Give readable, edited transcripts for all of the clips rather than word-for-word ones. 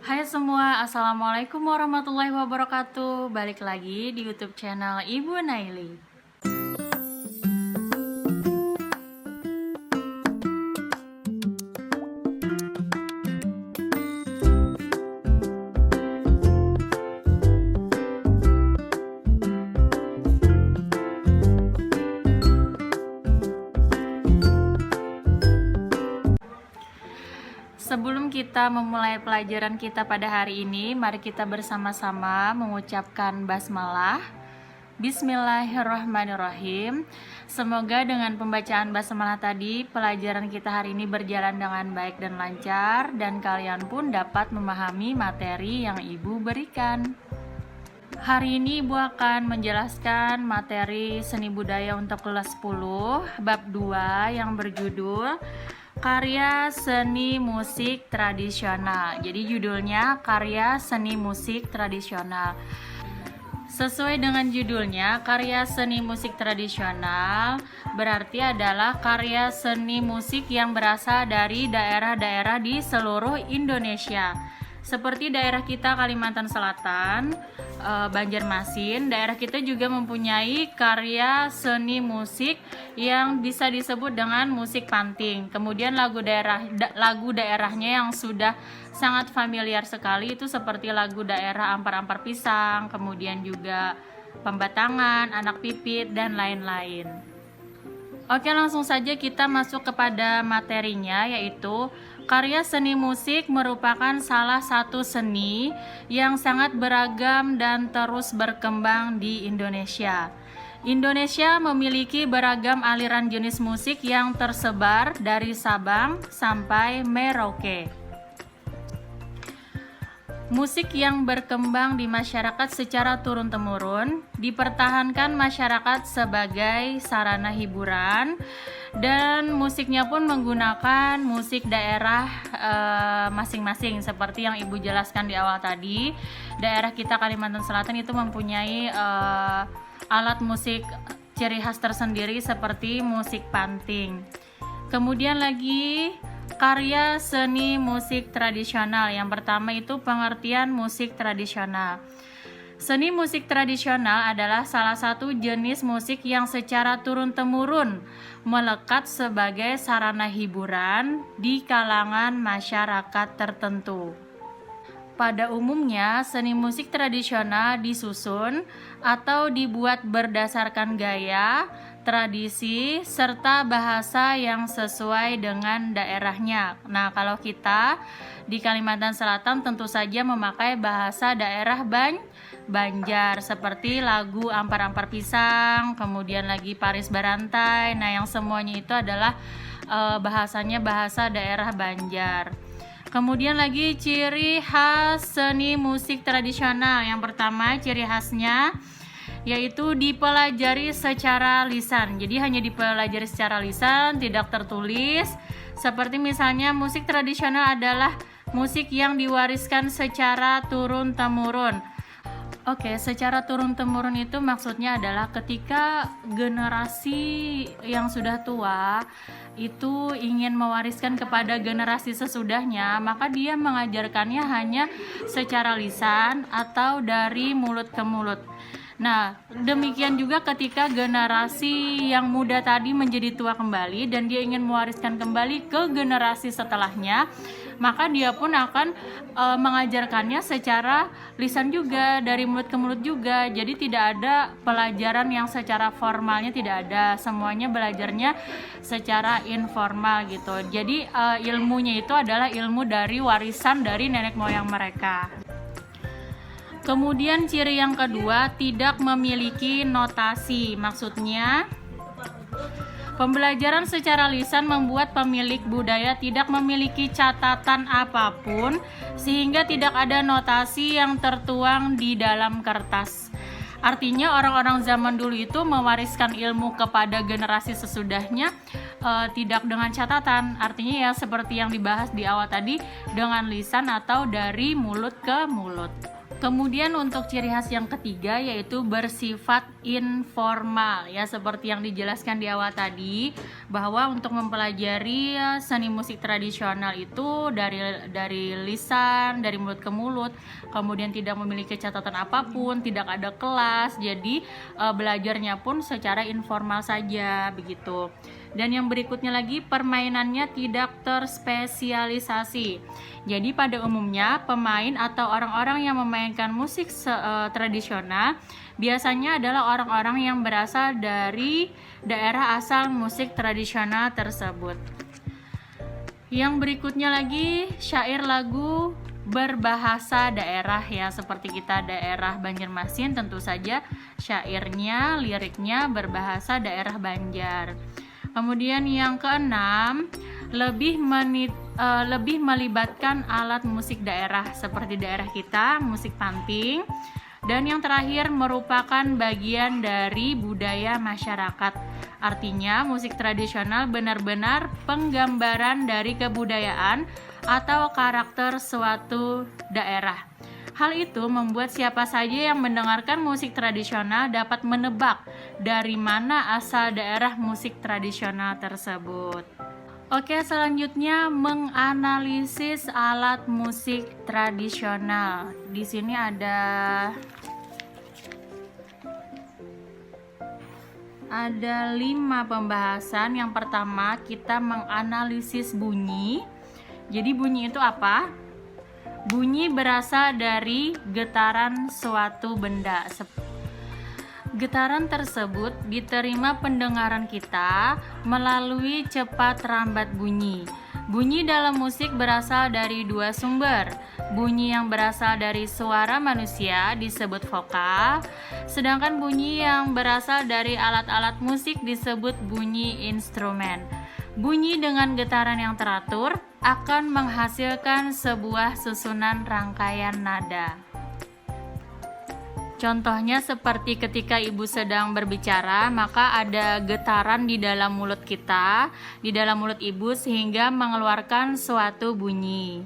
Hai semua, Assalamualaikum warahmatullahi wabarakatuh. Balik lagi di YouTube channel Ibu Naili. Sebelum kita memulai pelajaran kita pada hari ini, mari kita bersama-sama mengucapkan basmalah. Bismillahirrahmanirrahim. Semoga dengan pembacaan basmalah tadi, pelajaran kita hari ini berjalan dengan baik dan lancar, dan kalian pun dapat memahami materi yang Ibu berikan. Hari ini Ibu akan menjelaskan materi seni budaya untuk kelas 10, bab 2 yang berjudul Karya Seni Musik Tradisional. Jadi judulnya Karya Seni Musik Tradisional. Sesuai dengan judulnya, karya seni musik tradisional berarti adalah karya seni musik yang berasal dari daerah-daerah di seluruh Indonesia. Seperti daerah kita Kalimantan Selatan, Banjarmasin, daerah kita juga mempunyai karya seni musik yang bisa disebut dengan musik panting. Kemudian lagu daerahnya yang sudah sangat familiar sekali itu seperti lagu daerah Ampar-Ampar Pisang, kemudian juga Pembatangan, Anak Pipit, dan lain-lain. Oke, langsung saja kita masuk kepada materinya, yaitu karya seni musik merupakan salah satu seni yang sangat beragam dan terus berkembang di Indonesia. Indonesia memiliki beragam aliran jenis musik yang tersebar dari Sabang sampai Merauke. Musik yang berkembang di masyarakat secara turun-temurun dipertahankan masyarakat sebagai sarana hiburan, dan musiknya pun menggunakan musik daerah masing-masing seperti yang Ibu jelaskan di awal tadi. Daerah kita Kalimantan Selatan itu mempunyai alat musik ciri khas tersendiri seperti musik panting. Kemudian lagi karya seni musik tradisional. Yang pertama itu pengertian musik tradisional. Seni musik tradisional adalah salah satu jenis musik yang secara turun-temurun melekat sebagai sarana hiburan di kalangan masyarakat tertentu. Pada umumnya, seni musik tradisional disusun atau dibuat berdasarkan gaya, tradisi, serta bahasa yang sesuai dengan daerahnya. Nah, kalau kita di Kalimantan Selatan tentu saja memakai bahasa daerah Banjar seperti lagu Ampar-Ampar Pisang, kemudian lagi Paris Barantai. Nah, yang semuanya itu adalah bahasanya bahasa daerah Banjar. Kemudian lagi ciri khas seni musik tradisional. Yang pertama ciri khasnya yaitu dipelajari secara lisan. Jadi hanya dipelajari secara lisan, tidak tertulis. Seperti misalnya musik tradisional adalah musik yang diwariskan secara turun-temurun. Oke, secara turun-temurun itu maksudnya adalah ketika generasi yang sudah tua itu ingin mewariskan kepada generasi sesudahnya, maka dia mengajarkannya hanya secara lisan atau dari mulut ke mulut. Nah, demikian juga ketika generasi yang muda tadi menjadi tua kembali dan dia ingin mewariskan kembali ke generasi setelahnya, maka dia pun akan mengajarkannya secara lisan juga, dari mulut ke mulut juga. Jadi tidak ada pelajaran yang secara formalnya, tidak ada. Semuanya belajarnya secara informal gitu. Jadi ilmunya itu adalah ilmu dari warisan dari nenek moyang mereka. Kemudian ciri yang kedua, tidak memiliki notasi. Maksudnya, pembelajaran secara lisan membuat pemilik budaya tidak memiliki catatan apapun, sehingga tidak ada notasi yang tertuang di dalam kertas. Artinya orang-orang zaman dulu itu mewariskan ilmu kepada generasi sesudahnya tidak dengan catatan. Artinya ya seperti yang dibahas di awal tadi, dengan lisan atau dari mulut ke mulut. Kemudian untuk ciri khas yang ketiga yaitu bersifat informal ya, seperti yang dijelaskan di awal tadi bahwa untuk mempelajari seni musik tradisional itu dari lisan, dari mulut ke mulut, kemudian tidak memiliki catatan apapun, tidak ada kelas, jadi belajarnya pun secara informal saja begitu. Dan yang berikutnya lagi, permainannya tidak terspesialisasi. Jadi pada umumnya pemain atau orang-orang yang memainkan musik tradisional biasanya adalah orang-orang yang berasal dari daerah asal musik tradisional tersebut. Yang berikutnya lagi, syair lagu berbahasa daerah ya, seperti kita daerah Banjarmasin, tentu saja syairnya, liriknya berbahasa daerah Banjar. Kemudian yang keenam, lebih melibatkan alat musik daerah seperti daerah kita, musik panting. Dan yang terakhir, merupakan bagian dari budaya masyarakat. Artinya musik tradisional benar-benar penggambaran dari kebudayaan atau karakter suatu daerah. Hal itu membuat siapa saja yang mendengarkan musik tradisional dapat menebak dari mana asal daerah musik tradisional tersebut. Oke, selanjutnya menganalisis alat musik tradisional. Di sini ada 5 pembahasan. Yang pertama, kita menganalisis bunyi. Jadi bunyi itu apa? Bunyi berasal dari getaran suatu benda. Getaran tersebut diterima pendengaran kita melalui cepat rambat bunyi. Bunyi dalam musik berasal dari 2 sumber. Bunyi yang berasal dari suara manusia disebut vokal, sedangkan bunyi yang berasal dari alat-alat musik disebut bunyi instrumen. Bunyi dengan getaran yang teratur akan menghasilkan sebuah susunan rangkaian nada. Contohnya seperti ketika ibu sedang berbicara, maka ada getaran di dalam mulut kita, di dalam mulut ibu, sehingga mengeluarkan suatu bunyi.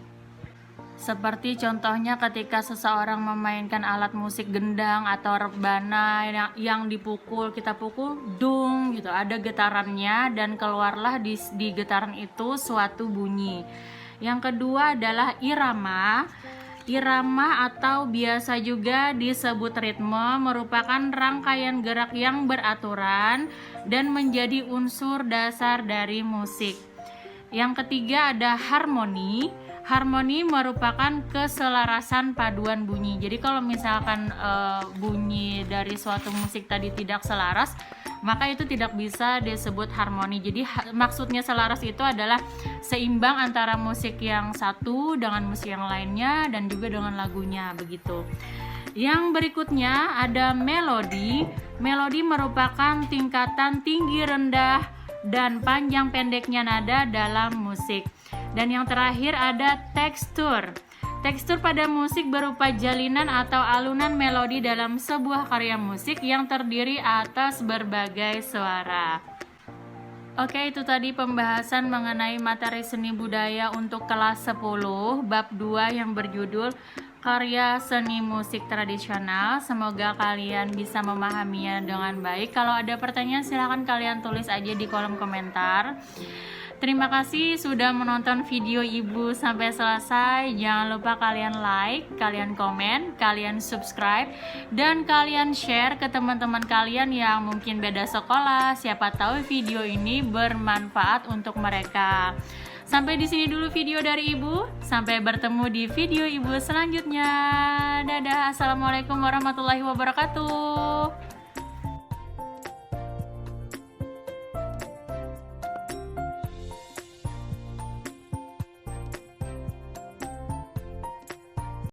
Seperti contohnya ketika seseorang memainkan alat musik gendang atau rebana yang dipukul, kita pukul dung gitu, ada getarannya dan keluarlah di getaran itu suatu bunyi. Yang kedua adalah irama. Irama atau biasa juga disebut ritme merupakan rangkaian gerak yang beraturan dan menjadi unsur dasar dari musik. Yang ketiga ada harmoni. Harmoni merupakan keselarasan paduan bunyi. Jadi kalau misalkan bunyi dari suatu musik tadi tidak selaras, maka itu tidak bisa disebut harmoni. Jadi maksudnya selaras itu adalah seimbang antara musik yang satu dengan musik yang lainnya dan juga dengan lagunya begitu. Yang berikutnya ada melodi. Melodi merupakan tingkatan tinggi, rendah, dan panjang pendeknya nada dalam musik. Dan yang terakhir ada tekstur. Tekstur pada musik berupa jalinan atau alunan melodi dalam sebuah karya musik yang terdiri atas berbagai suara. Oke, itu tadi pembahasan mengenai materi seni budaya untuk kelas 10, bab 2 yang berjudul karya seni musik tradisional. Semoga kalian bisa memahaminya dengan baik. Kalau ada pertanyaan silahkan kalian tulis aja di kolom komentar. Terima kasih sudah menonton video ibu sampai selesai. Jangan lupa kalian like, kalian komen, kalian subscribe, dan kalian share ke teman-teman kalian yang mungkin beda sekolah. Siapa tahu video ini bermanfaat untuk mereka. Sampai di sini dulu video dari ibu. Sampai bertemu di video ibu selanjutnya. Dadah. Assalamualaikum warahmatullahi wabarakatuh.